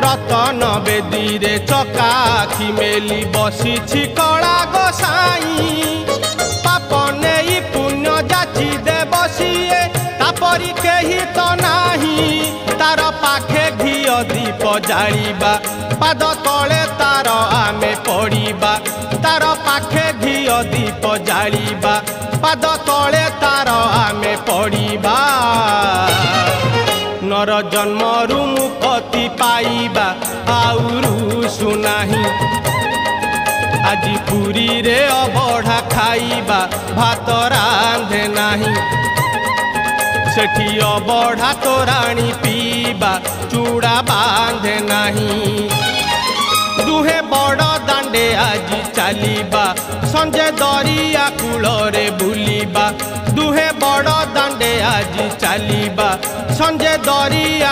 रतन बेदी चका आखि मेली बसी कला गोसाई पाप नहीं पुण्य जाची दे बसीए तापरी कही तो नाही तार पाखे घिओ दीप जालिबा पाद तले तार आमे पड़िबा तार पाखे घिओ दीप जालिबा पाद तले तार आमे पड़िबा नर जन्मरु मुक्ति पाइबा आउरु सुनाही आजी पुरी रे अबढ़ा खाइबा भात रांधे नाही सेठी अबढ़ा तोराणी पीबा चूड़ा बांधे नाही दुहे बड़ दांडे आजी चलीबा संजे दरिया कूलरे बुलिबा दुहे बड़ दांडे आजी चलीबा संजे दरिया